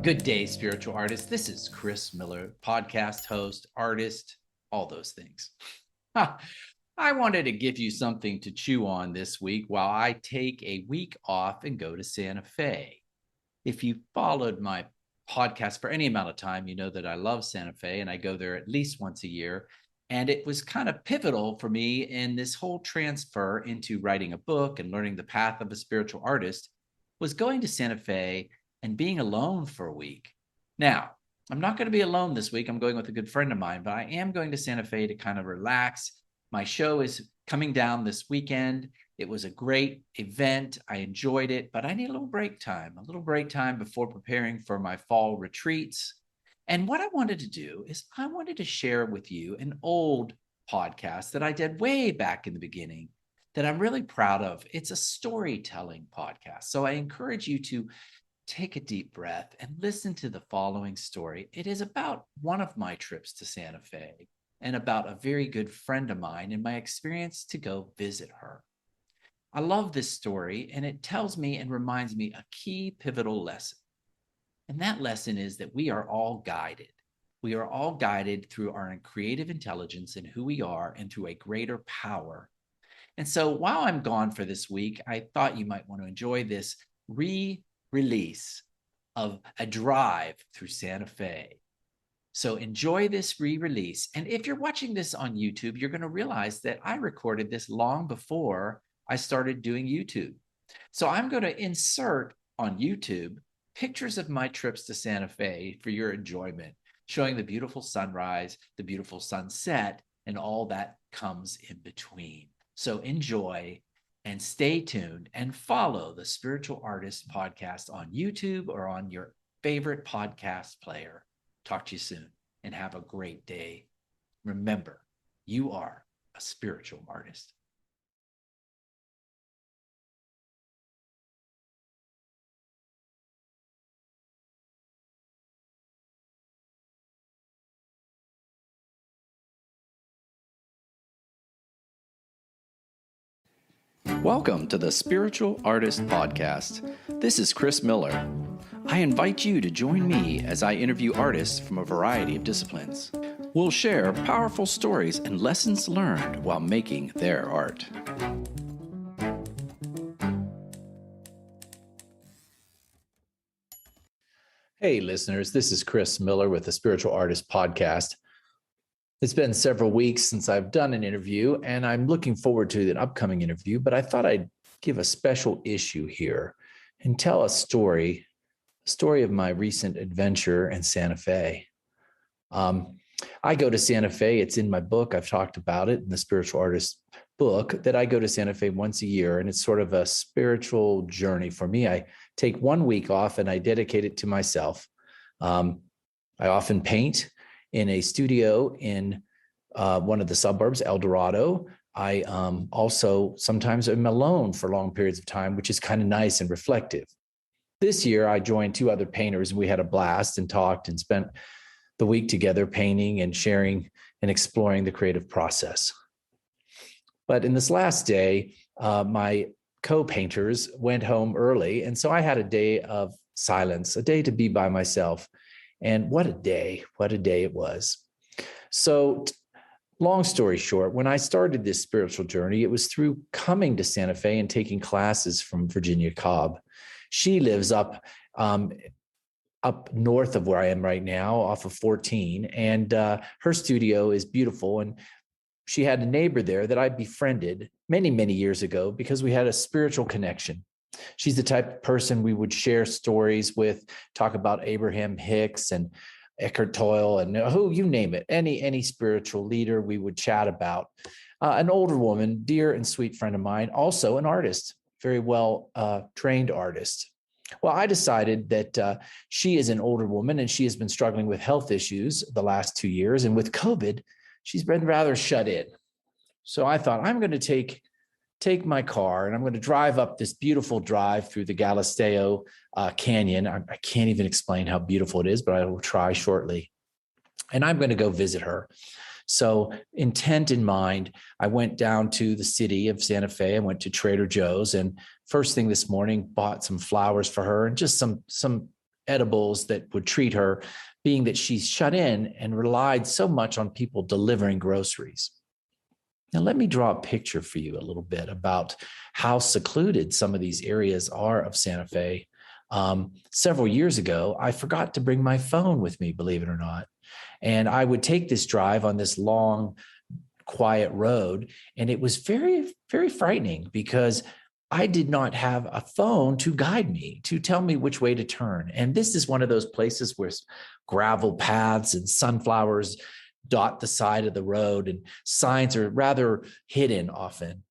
Good day, spiritual artists. This is Chris Miller, podcast host, artist, all those things. I wanted to give you something to chew on this week while I take a week off and go to Santa Fe. If you followed my podcast for any amount of time, you know that I love Santa Fe and I go there at least once a year. And it was kind of pivotal for me in this whole transfer into writing a book and learning the path of a spiritual artist was going to Santa Fe and being alone for a week. Now, I'm not going to be alone this week. I'm going with a good friend of mine, but I am going to Santa Fe to kind of relax. My show is coming down this weekend. It was a great event. I enjoyed it, but I need a little break time before preparing for my fall retreats. And what I wanted to do is I wanted to share with you an old podcast that I did way back in the beginning that I'm really proud of. It's a storytelling podcast. So I encourage you to take a deep breath and listen to the following story. It is about one of my trips to Santa Fe and about a very good friend of mine and my experience to go visit her. I love this story, and it tells me and reminds me a key pivotal lesson. And that lesson is that we are all guided. We are all guided through our creative intelligence and who we are and through a greater power. And so while I'm gone for this week, I thought you might want to enjoy this release of a drive through Santa Fe. So enjoy this re-release. And if you're watching this on YouTube, you're going to realize that I recorded this long before I started doing YouTube. So I'm going to insert on YouTube pictures of my trips to Santa Fe for your enjoyment, showing the beautiful sunrise, the beautiful sunset, and all that comes in between. So enjoy. And stay tuned and follow the Spiritual Artist Podcast on YouTube or on your favorite podcast player. Talk to you soon and have a great day. Remember, you are a spiritual artist. Welcome to the Spiritual Artist Podcast. This is Chris Miller. I invite you to join me as I interview artists from a variety of disciplines. We'll share powerful stories and lessons learned while making their art. Hey, listeners, this is Chris Miller with the Spiritual Artist Podcast. It's been several weeks since I've done an interview, and I'm looking forward to an upcoming interview, but I thought I'd give a special issue here and tell a story of my recent adventure in Santa Fe. I go to Santa Fe. It's in my book. I've talked about it in the Spiritual Artist book that I go to Santa Fe once a year, and it's sort of a spiritual journey for me. I take 1 week off and I dedicate it to myself. I often paint in a studio in one of the suburbs, El Dorado. I also sometimes am alone for long periods of time, which is kind of nice and reflective. This year, I joined 2 other painters, and we had a blast and talked and spent the week together painting and sharing and exploring the creative process. But in this last day, my co-painters went home early, and so I had a day of silence, a day to be by myself. And what a day it was. So long story short, when I started this spiritual journey, it was through coming to Santa Fe and taking classes from Virginia Cobb. She lives up north of where I am right now, off of 14, and her studio is beautiful. And she had a neighbor there that I befriended many, many years ago because we had a spiritual connection. She's the type of person we would share stories with, talk about Abraham Hicks and Eckhart Tolle and who you name it, any spiritual leader we would chat about. An older woman, dear and sweet friend of mine, also an artist, very well trained artist. Well, I decided that she is an older woman and she has been struggling with health issues the last 2 years. And with COVID, she's been rather shut in. So I thought I'm going to take my car and I'm going to drive up this beautiful drive through the Galisteo Canyon. I can't even explain how beautiful it is, but I will try shortly. And I'm going to go visit her. So intent in mind, I went down to the city of Santa Fe. I went to Trader Joe's, and first thing this morning, bought some flowers for her and just some edibles that would treat her, being that she's shut in and relied so much on people delivering groceries. Now, let me draw a picture for you a little bit about how secluded some of these areas are of Santa Fe. Several years ago, I forgot to bring my phone with me, believe it or not. And I would take this drive on this long, quiet road. And it was very, very frightening because I did not have a phone to guide me, to tell me which way to turn. And this is one of those places where gravel paths and sunflowers dot the side of the road, and signs are rather hidden often.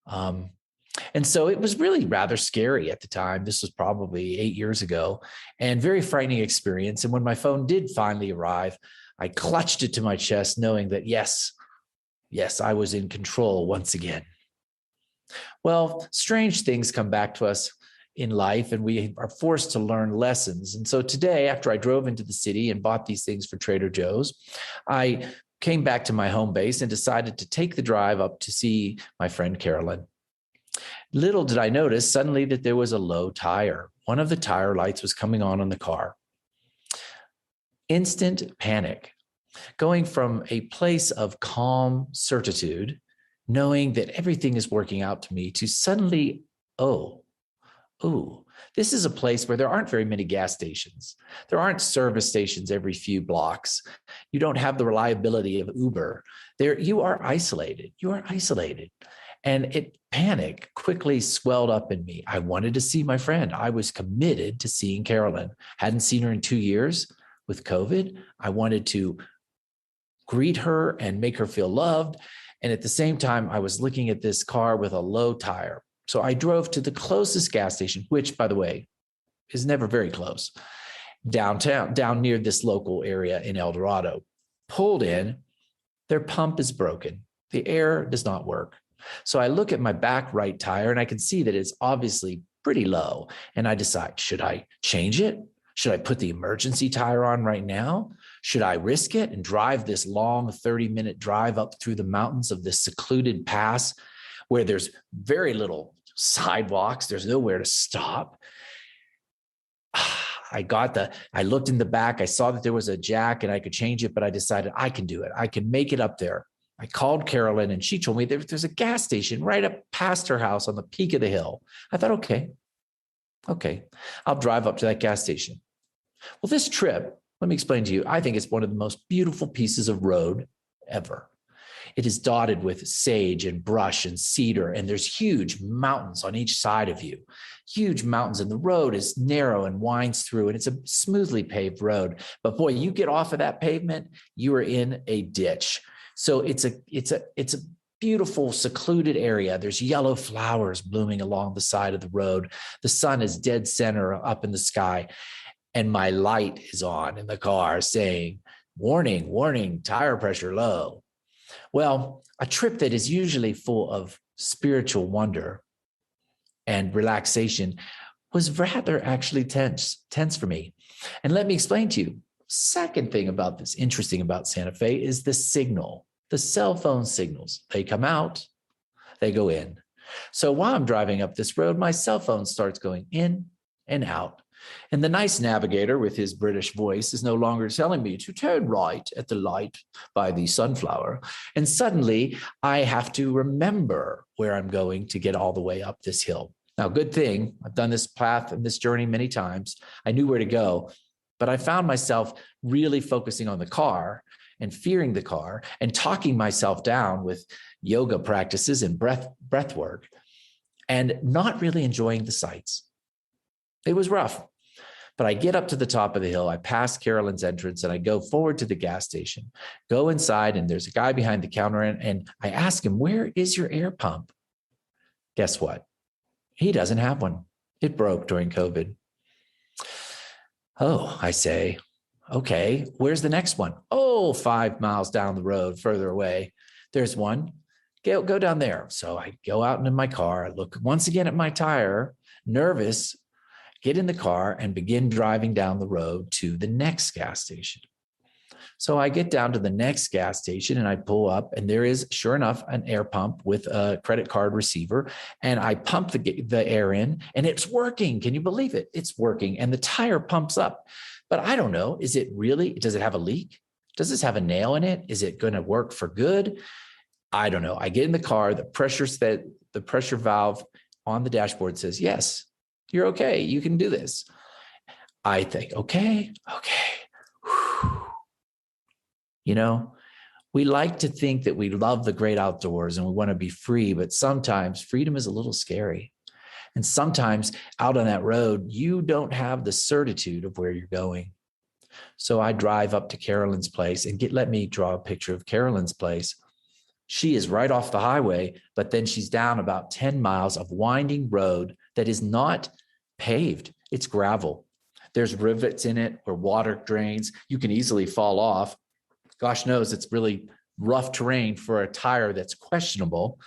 And so it was really rather scary at the time. This was probably 8 years ago, and very frightening experience. And when my phone did finally arrive, I clutched it to my chest, knowing that, yes, I was in control once again. Well, strange things come back to us in life, and we are forced to learn lessons. And so today, after I drove into the city and bought these things for Trader Joe's, I came back to my home base and decided to take the drive up to see my friend Carolyn. Little did I notice suddenly that there was a low tire. One of the tire lights was coming on the car. Instant panic, going from a place of calm certitude, knowing that everything is working out to me, to suddenly, oh, this is a place where there aren't very many gas stations. There aren't service stations every few blocks. You don't have the reliability of Uber. You are isolated. And panic quickly swelled up in me. I wanted to see my friend. I was committed to seeing Carolyn. Hadn't seen her in 2 years with COVID. I wanted to greet her and make her feel loved. And at the same time, I was looking at this car with a low tire. So I drove to the closest gas station, which, by the way, is never very close, downtown, down near this local area in El Dorado. Pulled in, their pump is broken. The air does not work. So I look at my back right tire and I can see that it's obviously pretty low. And I decide, should I change it? Should I put the emergency tire on right now? Should I risk it and drive this long 30-minute drive up through the mountains of this secluded pass where there's very little sidewalks, there's nowhere to stop? I looked in the back, I saw that there was a jack and I could change it, but I decided I can do it. I can make it up there. I called Carolyn and she told me there's a gas station right up past her house on the peak of the hill. I thought, okay, I'll drive up to that gas station. Well, this trip, let me explain to you, I think it's one of the most beautiful pieces of road ever. It is dotted with sage and brush and cedar, and there's huge mountains on each side of you. Huge mountains, and the road is narrow and winds through, and it's a smoothly paved road. But boy, you get off of that pavement, you are in a ditch. So it's a beautiful, secluded area. There's yellow flowers blooming along the side of the road. The sun is dead center up in the sky, and my light is on in the car saying, "Warning, warning, tire pressure low." Well, a trip that is usually full of spiritual wonder and relaxation was rather actually tense for me. And let me explain to you. Second thing about this, interesting about Santa Fe, is the signal, the cell phone signals. They come out, they go in. So while I'm driving up this road, my cell phone starts going in and out. And the nice navigator with his British voice is no longer telling me to turn right at the light by the sunflower. And suddenly I have to remember where I'm going to get all the way up this hill. Now, good thing, I've done this path and this journey many times. I knew where to go, but I found myself really focusing on the car and fearing the car and talking myself down with yoga practices and breath work and not really enjoying the sights. It was rough. But I get up to the top of the hill, I pass Carolyn's entrance, and I go forward to the gas station, go inside, and there's a guy behind the counter, and I ask him, "Where is your air pump?" Guess what? He doesn't have one. It broke during COVID. Oh, I say, okay, where's the next one? Oh, 5 miles down the road, further away. There's one. Go down there. So I go out into my car, I look once again at my tire, nervous, get in the car and begin driving down the road to the next gas station. So I get down to the next gas station and I pull up, and there is, sure enough, an air pump with a credit card receiver. And I pump the air in, and it's working. Can you believe it? It's working. And the tire pumps up. But I don't know. Is it really, does it have a leak? Does this have a nail in it? Is it going to work for good? I don't know. I get in the car, the pressure valve on the dashboard says, yes, you're okay. You can do this. I think, okay. You know, we like to think that we love the great outdoors and we want to be free, but sometimes freedom is a little scary. And sometimes out on that road, you don't have the certitude of where you're going. So I drive up to Carolyn's place and let me draw a picture of Carolyn's place. She is right off the highway, but then she's down about 10 miles of winding road that is not paved. It's gravel. There's rivets in it where water drains. You can easily fall off. Gosh knows it's really rough terrain for a tire that's questionable.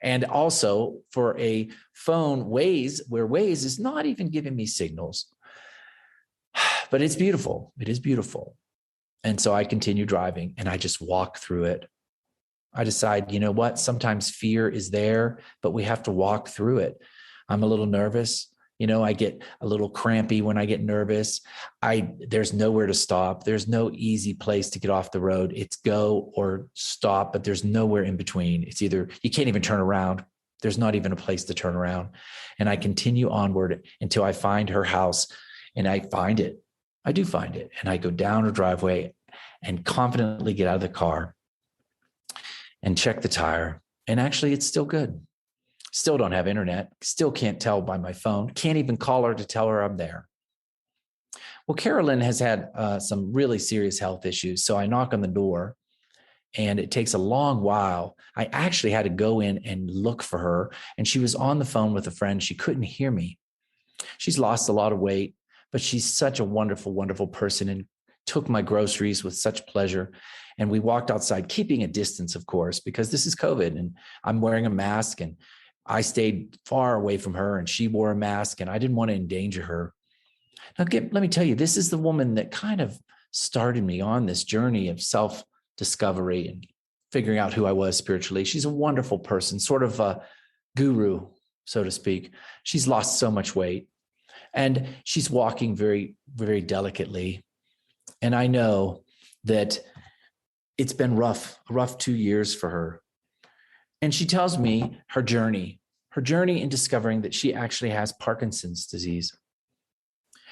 And also for a phone, Waze, where Waze is not even giving me signals. But it's beautiful. It is beautiful. And so I continue driving and I just walk through it. I decide, you know what? Sometimes fear is there, but we have to walk through it. I'm a little nervous. You know, I get a little crampy when I get nervous. There's nowhere to stop. There's no easy place to get off the road. It's go or stop, but there's nowhere in between. It's either, you can't even turn around. There's not even a place to turn around. And I continue onward until I find her house, and I find it. I do find it. And I go down her driveway and confidently get out of the car and check the tire. And actually, it's still good. Still don't have internet. Still can't tell by my phone. Can't even call her to tell her I'm there. Well, Carolyn has had some really serious health issues. So I knock on the door and it takes a long while. I actually had to go in and look for her. And she was on the phone with a friend. She couldn't hear me. She's lost a lot of weight, but she's such a wonderful, wonderful person and took my groceries with such pleasure. And we walked outside, keeping a distance, of course, because this is COVID and I'm wearing a mask, and I stayed far away from her and she wore a mask and I didn't want to endanger her. Now, let me tell you, this is the woman that kind of started me on this journey of self-discovery and figuring out who I was spiritually. She's a wonderful person, sort of a guru, so to speak. She's lost so much weight and she's walking very, very delicately. And I know that it's been a rough 2 years for her. And she tells me her journey in discovering that she actually has Parkinson's disease.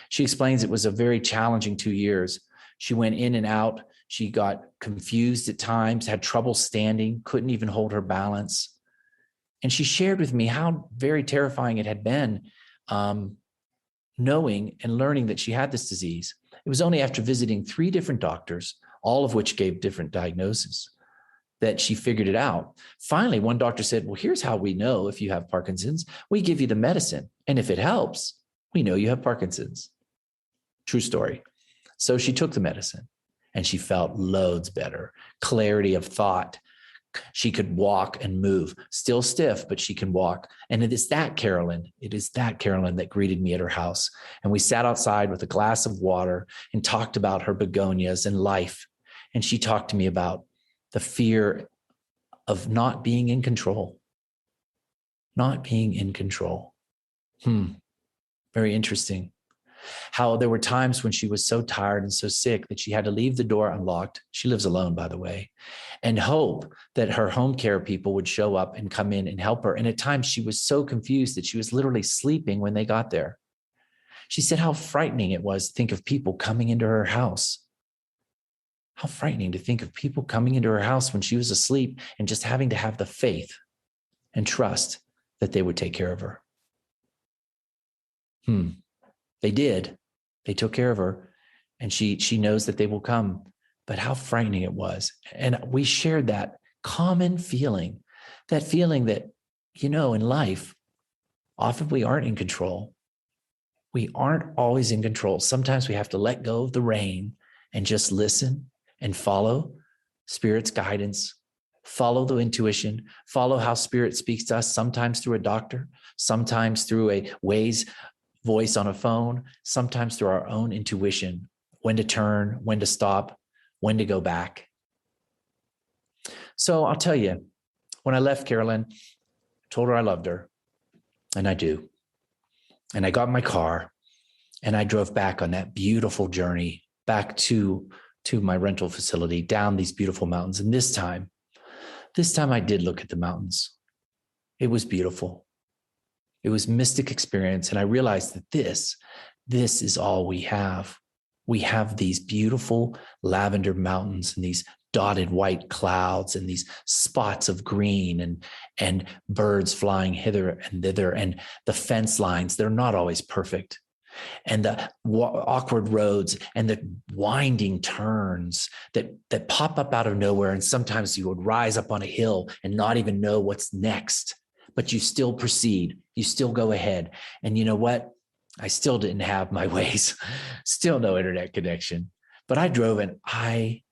She explains it was a very challenging 2 years. She went in and out. She got confused at times, had trouble standing, couldn't even hold her balance. And she shared with me how very terrifying it had been, knowing and learning that she had this disease. It was only after visiting 3 different doctors, all of which gave different diagnoses, that she figured it out. Finally, one doctor said, well, here's how we know if you have Parkinson's. We give you the medicine. And if it helps, we know you have Parkinson's. True story. So she took the medicine and she felt loads better, clarity of thought. She could walk and move, still stiff, but she can walk. And it is that Carolyn that greeted me at her house. And we sat outside with a glass of water and talked about her begonias and life. And she talked to me about the fear of not being in control. Not being in control. Very interesting. How there were times when she was so tired and so sick that she had to leave the door unlocked. She lives alone, by the way, and hope that her home care people would show up and come in and help her. And at times she was so confused that she was literally sleeping when they got there. She said how frightening it was to think of people coming into her house. How frightening to think of people coming into her house when she was asleep and just having to have the faith and trust that they would take care of her. They did. They took care of her, and she knows that they will come. But how frightening it was. And we shared that common feeling, that in life, often we aren't in control. We aren't always in control. Sometimes we have to let go of the rein and just listen and follow Spirit's guidance, follow the intuition, follow how Spirit speaks to us, sometimes through a doctor, sometimes through a Waze voice on a phone, sometimes through our own intuition, when to turn, when to stop, when to go back. So I'll tell you, when I left Carolyn, I told her I loved her, and I do. And I got in my car and I drove back on that beautiful journey back to my rental facility, down these beautiful mountains. And this time I did look at the mountains. It was beautiful. It was a mystic experience. And I realized that this is all we have. We have these beautiful lavender mountains and these dotted white clouds and these spots of green and birds flying hither and thither. And the fence lines, they're not always perfect. And the awkward roads and the winding turns that pop up out of nowhere. And sometimes you would rise up on a hill and not even know what's next, but you still proceed. You still go ahead. And you know what? I still didn't have my ways, still no internet connection, but I drove and I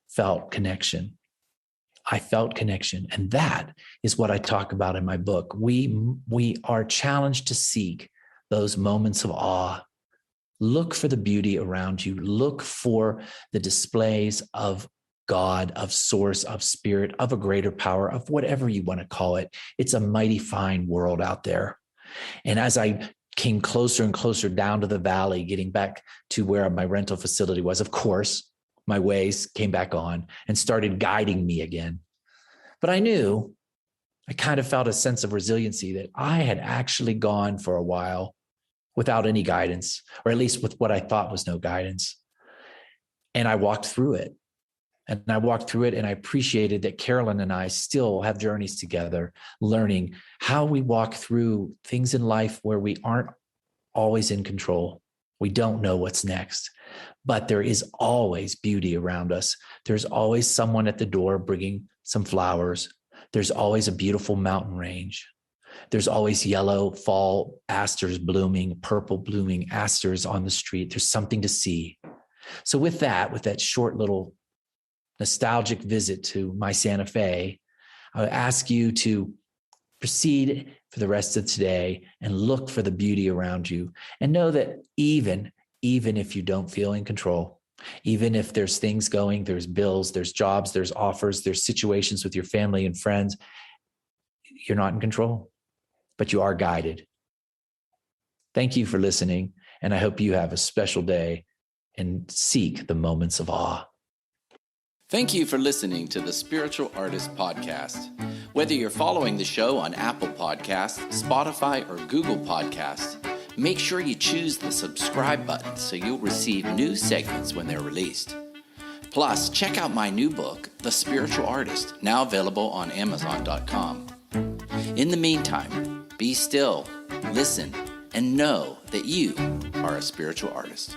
felt connection. I felt connection. And that is what I talk about in my book. We are challenged to seek those moments of awe. Look for the beauty around you. Look for the displays of God, of source, of spirit, of a greater power, of whatever you want to call it. It's a mighty fine world out there. And as I came closer and closer down to the valley, getting back to where my rental facility was, of course, my ways came back on and started guiding me again. But I knew, I kind of felt a sense of resiliency that I had actually gone for a while without any guidance, or at least with what I thought was no guidance. And I walked through it. And I appreciated that Carolyn and I still have journeys together, learning how we walk through things in life where we aren't always in control. We don't know what's next, but there is always beauty around us. There's always someone at the door bringing some flowers. There's always a beautiful mountain range. There's always yellow fall asters blooming, purple blooming asters on the street. There's something to see. So with that short little nostalgic visit to my Santa Fe, I would ask you to proceed for the rest of today and look for the beauty around you, and know that even if you don't feel in control, even if there's things going, there's bills, there's jobs, there's offers, there's situations with your family and friends, you're not in control, but you are guided. Thank you for listening, and I hope you have a special day and seek the moments of awe. Thank you for listening to the Spiritual Artist Podcast. Whether you're following the show on Apple Podcasts, Spotify, or Google Podcasts, make sure you choose the subscribe button so you'll receive new segments when they're released. Plus, check out my new book, The Spiritual Artist, now available on Amazon.com. In the meantime, be still, listen, and know that you are a spiritual artist.